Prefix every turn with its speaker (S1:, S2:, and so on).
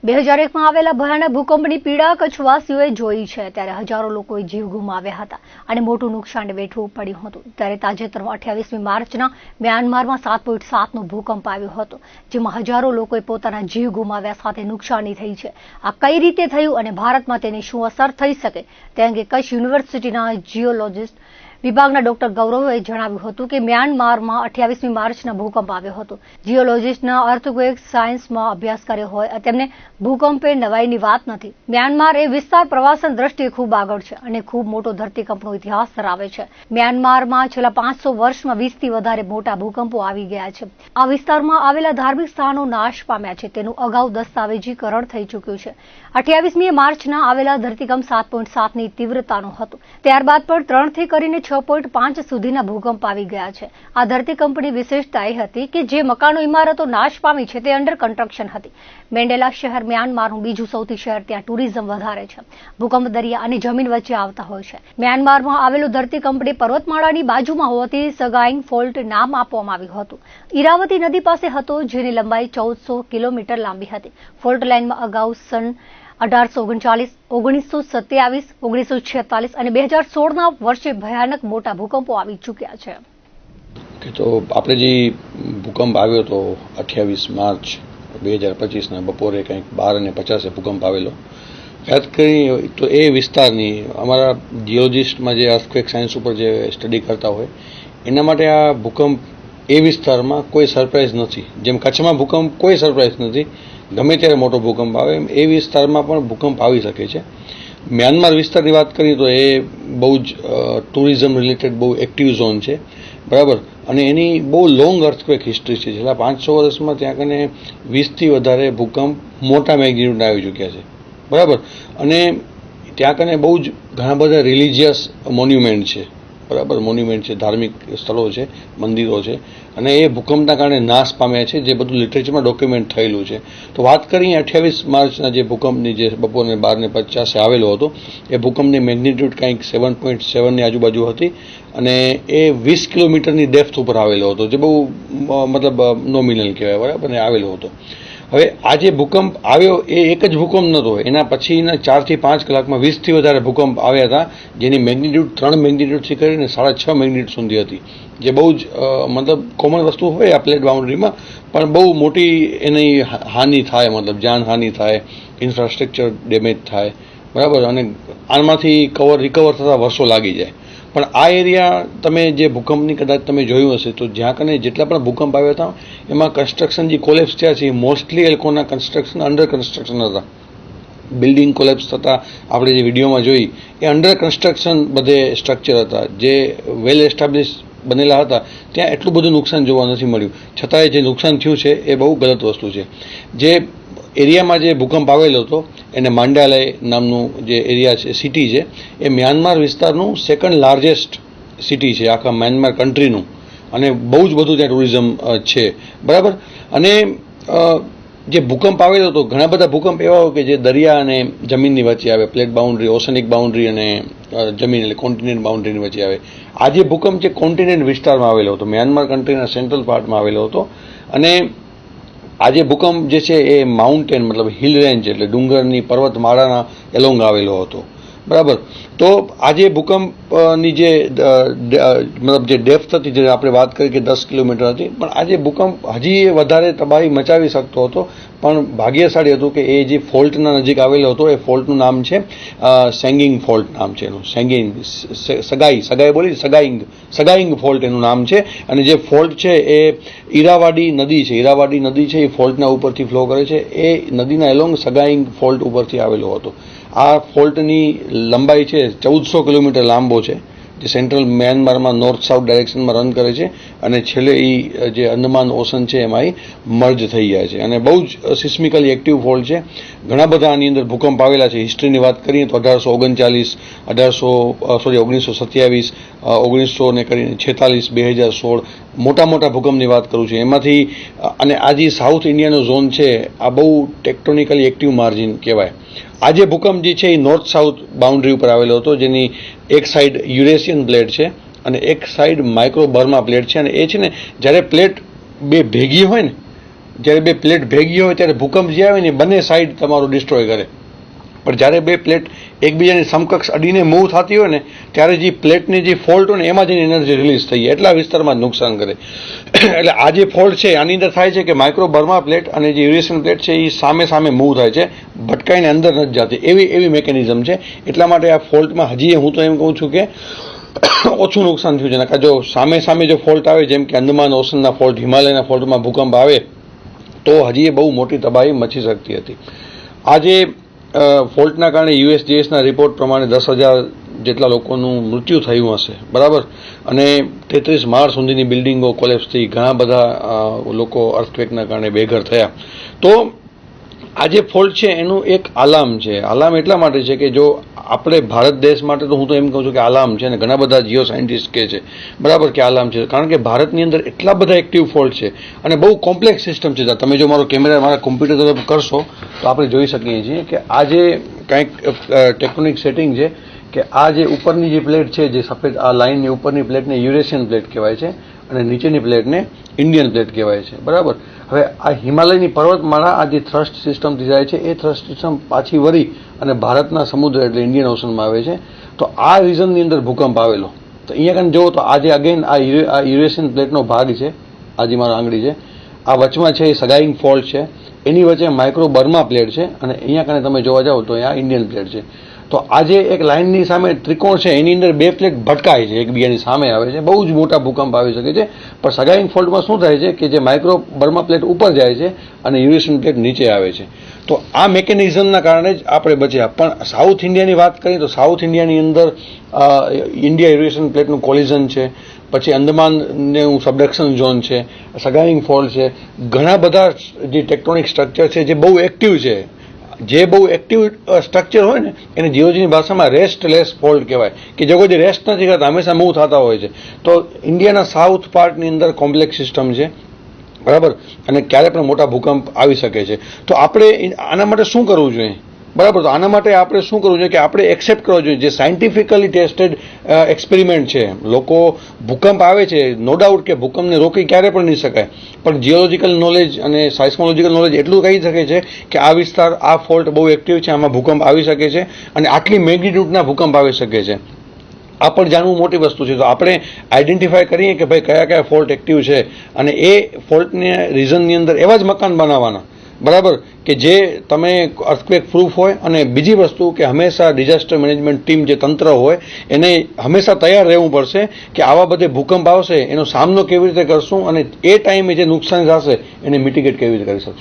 S1: 2001માં આવેલા ભયાનક ભૂકંપની પીડા કચ્છવાસીઓએ જોઈ છે ત્યારે હજારો લોકોએ જીવ ગુમાવ્યા હતા અને મોટું નુકસાન વેઠવું પડ્યું હતું ત્યારે તાજેતરમાં 28મી માર્ચના મ્યાનમારમાં 7.7નો ભૂકંપ આવ્યો હતો જેમાં હજારો લોકોએ પોતાના જીવ ગુમાવ્યા સાથે નુકસાની થઈ છે આ કઈ રીતે થયું અને ભારતમાં તેની શું અસર થઈ શકે તે અંગે કચ્છ યુનિવર્સિટીના જીઓલોજિસ્ટ વિભાગના ડોક્ટર ગૌરવે જણાવ્યું હતું કે મ્યાનમારમાં 28મી માર્ચના ભૂકંપ આવ્યો હતો જીઓલોજિસ્ટના અર્થક્વેક સાયન્સમાં અભ્યાસ કર્યો હોય તેમને ભૂકંપે નવાઈની વાત નથી મ્યાનમાર એ વિસ્તાર પ્રવાસન દ્રષ્ટિએ ખૂબ આગળ છે અને ખૂબ મોટો ધરતીકંપનો ઇતિહાસ ધરાવે છે મ્યાનમારમાં છેલ્લા 500 વર્ષમાં 20થી વધારે મોટા ભૂકંપો આવી ગયા છે આ વિસ્તારમાં આવેલા ધાર્મિક સ્થાનો નાશ પામ્યા છે તેનું અગાઉ દસ્તાવેજીકરણ થઈ ચૂક્યું છે 28મી માર્ચના આવેલા ધરતીકંપ 7.7ની તીવ્રતાનો હતો ત્યારબાદ પણ 3થી કરીને 6.5 સુધીના ભૂકંપ આવી ગયા છે આ ધરતીકંપની વિશેષતા એ હતી કે જે મકાનો ઇમારતો નાશ પામી છે તે અંડર કન્સ્ટ્રક્શન હતી મેન્ડેલા શહેર મ્યાનમારનું બીજું સૌથી શહેર ત્યાં ટુરિઝમ વધારે છે ભૂકંપ દરિયા અને જમીન વચ્ચે આવતા હોય છે મ્યાનમારમાં આવેલું ધરતીકંપની પર્વતમાળાની બાજુમાં હોવાથી સગાઈંગ ફોલ્ટ નામ આપવામાં આવ્યું હતું ઈરાવતી નદી પાસે હતો જેની લંબાઈ 1400 કિલોમીટર લાંબી હતી ફોલ્ટ લાઇનમાં અગાઉ સન 1839, 1927, 1946 અને 2016ના વર્ષે ભયાનક મોટા ભૂકંપો આવી ચૂક્યા છે
S2: તો આપણે જે ભૂકંપ આવ્યો તો 28 માર્ચ 2025ના બપોરે કંઈક 12:50 ભૂકંપ આવેલો યાદ કરી તો એ વિસ્તારની અમારા જીઓલોજિસ્ટમાં જે અર્થક્વેક સાયન્સ ઉપર જે સ્ટડી કરતા હોય એના માટે આ ભૂકંપ એ વિસ્તારમાં કોઈ સરપ્રાઇઝ નથી જેમ કચ્છમાં ભૂકંપ કોઈ સરપ્રાઇઝ નથી ગમે ત્યારે મોટો ભૂકંપ આવે એમ એ વિસ્તારમાં પણ ભૂકંપ આવી શકે છે મ્યાનમાર વિસ્તારની વાત કરીએ તો એ બહુ જ ટુરિઝમ રિલેટેડ બહુ એક્ટિવ ઝોન છે બરાબર અને એની બહુ લોંગ અર્થક્વેક હિસ્ટ્રી છે છેલ્લા 500 વર્ષમાં ત્યાં કને 20થી વધારે ભૂકંપ મોટા મેગ્નિટ્યુડના આવી ચૂક્યા છે બરાબર અને ત્યાં કને બહુ જ ઘણા બધા રિલિજિયસ મોન્યુમેન્ટ છે બરાબર મોન્યુમેન્ટ છે ધાર્મિક સ્થળો છે મંદિરો છે અને એ ભૂકંપના કારણે નાશ પામ્યા છે જે બધું લિટરેચરમાં ડોક્યુમેન્ટ થયેલું છે તો વાત કરીએ 28 માર્ચના જે ભૂકંપની જે બપોરે 12:50 આવેલો હતો એ ભૂકંપની મેગ્નિટ્યુડ કંઈક 7.7ની આજુબાજુ હતી અને એ 20 કિલોમીટરની ડેપ્થ ઉપર આવેલો હતો જે બહુ મતલબ નોમિનલ કહેવાય બરાબર અને આવેલો હતો હવે આ જે ભૂકંપ આવ્યો એ એક જ ભૂકંપ નહોતો એના પછીના 4 થી 5 કલાકમાં 20થી વધારે ભૂકંપ આવ્યા હતા જેની મેગ્નિટ્યુડ 3 મેગ્નિટ્યુડથી કરીને 6.5 મેગ્નિટ્યુડ સુધી હતી જે બહુ જ મતલબ કોમન વસ્તુ હોય આ પ્લેટ બાઉન્ડ્રીમાં પણ બહુ મોટી એની હાનિ થાય મતલબ જાનહાનિ થાય ઇન્ફ્રાસ્ટ્રક્ચર ડેમેજ થાય બરાબર અને આમાંથી રિકવર થતાં વર્ષો લાગી જાય પણ આ એરિયા તમે જે ભૂકંપની કદાચ તમે જોયું હશે તો જ્યાં કને જેટલા પણ ભૂકંપ આવ્યા હતા એમાં કન્સ્ટ્રક્શન જે કોલેપ્સ થયા છે મોસ્ટલી એ લોકોના કન્સ્ટ્રક્શન અંડર કન્સ્ટ્રક્શન હતા બિલ્ડિંગ કોલેપ્સ થતા આપણે જે વિડીયોમાં જોઈ એ અંડર કન્સ્ટ્રક્શન બધે સ્ટ્રક્ચર હતા જે વેલ એસ્ટાબ્લિશ બનેલા હતા ત્યાં એટલું બધું નુકસાન જોવા નથી મળ્યું છતાંય જે નુકસાન થયું છે એ બહુ ગલત વસ્તુ છે જે એરિયામાં જે ભૂકંપ આવેલો હતો એને માંડાલય નામનું જે એરિયા છે સિટી છે એ મ્યાનમાર વિસ્તારનું સેકન્ડ લાર્જેસ્ટ સિટી છે આખા મ્યાનમાર કન્ટ્રીનું અને બહુ જ બધું ત્યાં ટુરિઝમ છે બરાબર અને જે ભૂકંપ આવેલો હતો ઘણા બધા ભૂકંપ એવા હોય કે જે દરિયા અને જમીનની વચ્ચે આવે પ્લેટ બાઉન્ડ્રી ઓશનિક બાઉન્ડ્રી અને જમીન એટલે કોન્ટિનેન્ટ બાઉન્ડ્રીની વચ્ચે આવે આ જે ભૂકંપ છે કોન્ટિનેન્ટ વિસ્તારમાં આવેલો હતો મ્યાનમાર કન્ટ્રીના સેન્ટ્રલ પાર્ટમાં આવેલો હતો અને આ જે ભૂકંપ જે છે એ માઉન્ટેન મતલબ હિલ રેન્જ એટલે ડુંગરની પર્વતમાળાના એલોંગ આવેલો હતો બરાબર તો આ જે ભૂકંપની જે મતલબ જે ડેપ્થ હતી જે આપણે વાત કરી કે 10 કિલોમીટર હતી પણ આ જે ભૂકંપ હજી વધારે તબાહી મચાવી શકતો હતો પણ ભાગ્યશાળી હતું કે એ જે ફોલ્ટના નજીક આવેલો હતો એ ફોલ્ટનું નામ છે સેંગિંગ ફોલ્ટ નામ છે એનું સેંગિંગ સગાઈંગ ફોલ્ટ એનું નામ છે અને જે ફોલ્ટ છે એ ઈરાવાડી નદી છે એ ફોલ્ટના ઉપરથી ફ્લો કરે છે એ નદીના એલોંગ સગાઈંગ ફોલ્ટ ઉપરથી આવેલો હતો આ ફોલ્ટની લંબાઈ છે 1400 કિલોમીટર લાંબો છે જે સેન્ટ્રલ મ્યાનમારમાં નોર્થ સાઉથ ડાયરેક્શનમાં રન કરે છે અને છેલ્લે એ જે અંદમાન ઓશન છે એમાં મર્જ થઈ જાય છે અને બહુ જ સિસ્મિકલી એક્ટિવ ફોલ્ટ છે ઘણા બધા આની અંદર ભૂકંપ આવેલા છે હિસ્ટ્રીની વાત કરીએ તો 1839 1927 1900 ને કરીને 46 2016 મોટા ભૂકંપની વાત કરું છું એમાંથી અને આ જે સાઉથ ઇન્ડિયાનો ઝોન છે આ બહુ ટેક્ટોનિકલી એક્ટિવ માર્જિન કહેવાય આ જે ભૂકંપ જે છે એ નોર્થ સાઉથ બાઉન્ડ્રી ઉપર આવેલો હતો જેની એક સાઈડ યુરેશિયન પ્લેટ છે અને એક સાઈડ માઇક્રો બર્મા પ્લેટ છે અને એ છે ને જ્યારે પ્લેટ બે ભેગી હોય ને જ્યારે બે પ્લેટ ભેગી હોય ત્યારે ભૂકંપ જે આવે ને બંને સાઈડ તમારો ડિસ્ટ્રોય કરે, પણ જ્યારે બે પ્લેટ એકબીજાની સમકક્ષ અડીને મૂવ થતી હોય ને ત્યારે જે પ્લેટની જે ફોલ્ટ હોય ને એમાં જેની એનર્જી રિલીઝ થઈ જાય એટલા વિસ્તારમાં જ નુકસાન કરે. એટલે આ જે ફોલ્ટ છે આની અંદર થાય છે કે માઇક્રો બર્મા પ્લેટ અને જે યુરેશિયન પ્લેટ છે એ સામે સામે મૂવ થાય છે, ભટકાઈને અંદર નથી જતી, એવી મેકેનિઝમ છે. એટલા માટે આ ફોલ્ટમાં હજી હું તો એમ કહું છું કે ઓછું નુકસાન થયું છે. જો સામે જો ફોલ્ટ આવે જેમ કે અંદમાન ઓશનના ફોલ્ટ, હિમાલયના ફોલ્ટમાં ભૂકંપ આવે તો હજી એ બહુ મોટી તબાહી મચી શકતી હતી. આજે ફોલ્ટના કારણે USGSના રિપોર્ટ પ્રમાણે 10,000 જેટલા લોકોનું મૃત્યુ થયું હશે, બરાબર, અને 33 માળ સુધીની બિલ્ડિંગો કોલેપ્સ થઈ, ઘણા બધા લોકો અર્થક્વેકના કારણે બેઘર થયા. તો આ જે ફોલ્ટ છે એનું એક આલામ છે. આલામ એટલા માટે છે કે જો આપણે ભારત દેશ માટે તો હું તો એમ કહું છું કે આલામ છે, અને ઘણા બધા જીઓ સાયન્ટિસ્ટ કહે છે, બરાબર, કે આલામ છે, કારણ કે ભારતની અંદર એટલા બધા એક્ટિવ ફોલ્ટ છે અને બહુ કોમ્પ્લેક્સ સિસ્ટમ છે. તમે જો મારો કેમેરા મારા કોમ્પ્યુટર તરફ કરશો તો આપણે જોઈ શકીએ છીએ કે આ જે કંઈક ટેક્ટોનિક સેટિંગ છે કે આ જે ઉપરની જે પ્લેટ છે, જે સફેદ આ લાઇનની ઉપરની પ્લેટને યુરેશિયન પ્લેટ કહેવાય છે અને નીચેની પ્લેટને ઇન્ડિયન પ્લેટ કહેવાય છે, બરાબર. હવે આ હિમાલયની પર્વતમાળા આ જે થ્રસ્ટ સિસ્ટમથી જાય છે એ થ્રસ્ટ સિસ્ટમ પાછી વળી અને ભારતના સમુદ્ર એટલે ઇન્ડિયન ઓશનમાં આવે છે. તો આ રિઝનની અંદર ભૂકંપ આવેલો. તો અહીંયા કને જુઓ તો આજે અગેન આ યુરેશિયન પ્લેટનો ભાગ છે, આજે મારો આંગળી છે, આ વચમાં છે એ સગાઈંગ ફોલ્ટ છે, એની વચ્ચે માઇક્રો બર્મા પ્લેટ છે અને અહીંયા કને તમે જોવા જાઓ તો અહીંયા ઇન્ડિયન પ્લેટ છે. તો આજે એક લાઇનની સામે ત્રિકોણ છે એની અંદર બે પ્લેટ ભટકાય છે, એકબીજાની સામે આવે છે, બહુ જ મોટા ભૂકંપ આવી શકે છે. પણ સગાઈંગ ફોલ્ટમાં શું થાય છે કે જે માઇક્રો બર્મા પ્લેટ ઉપર જાય છે અને યુરેશિયન પ્લેટ નીચે આવે છે. તો આ મેકેનિઝમના કારણે જ આપણે બચ્યા. પણ સાઉથ ઇન્ડિયાની વાત કરીએ તો સાઉથ ઇન્ડિયાની અંદર ઇન્ડિયા યુરેશિયન પ્લેટનું કોલિઝન છે, પછી અંદમાનનું સબડક્શન ઝોન છે, સગાઈંગ ફોલ્ટ છે, ઘણા બધા જે ટેક્ટોનિક સ્ટ્રક્ચર છે જે બહુ એક્ટિવ છે. જે બહુ એક્ટિવ સ્ટ્રક્ચર હોય ને એને જીઓજીની ભાષામાં રેસ્ટલેસ ફોલ્ટ કહેવાય, કે જે કોઈ રેસ્ટ નથી કરતા, હંમેશા મૂવ થતા હોય છે. તો ઇન્ડિયાના સાઉથ પાર્ટની અંદર કોમ્પ્લેક્સ સિસ્ટમ છે, બરાબર, અને ક્યારે પણ મોટા ભૂકંપ આવી શકે છે. તો આપણે આના માટે શું કરવું જોઈએ, બરાબર? તો આના માટે આપણે શું કરવું જોઈએ કે આપણે એક્સેપ્ટ કરવો જોઈએ જે સાયન્ટિફિકલી ટેસ્ટેડ એક્સપેરિમેન્ટ છે. લોકો ભૂકંપ આવે છે, નો ડાઉટ કે ભૂકંપને રોકી ક્યારે પણ નહીં શકાય, પણ જીઓલોજીકલ નોલેજ અને સાયસ્મોલોજીકલ નોલેજ એટલું કહી શકે છે કે આ વિસ્તાર આ ફોલ્ટ બહુ એક્ટિવ છે, આમાં ભૂકંપ આવી શકે છે અને આટલી મેગ્નિટ્યુડના ભૂકંપ આવી શકે છે. આ પણ જાણવું મોટી વસ્તુ છે. તો આપણે આઈડેન્ટિફાય કરીએ કે ભાઈ કયા ફોલ્ટ એક્ટિવ છે અને એ ફોલ્ટને રીઝનની અંદર એવા જ મકાન બનાવવાના, બરાબર, કે જે તમે અર્થક્વેક પ્રૂફ હોય. અને બીજી વસ્તુ કે હંમેશા ડિઝાસ્ટર મેનેજમેન્ટ ટીમ જે તંત્ર હોય એને હંમેશા તૈયાર રહેવું પડશે કે આવા બધે ભૂકંપ આવશે એનો સામનો કેવી રીતે કરશું અને એ ટાઈમે જે નુકસાન થશે એને મિટિગેટ કેવી રીતે કરી શકશું.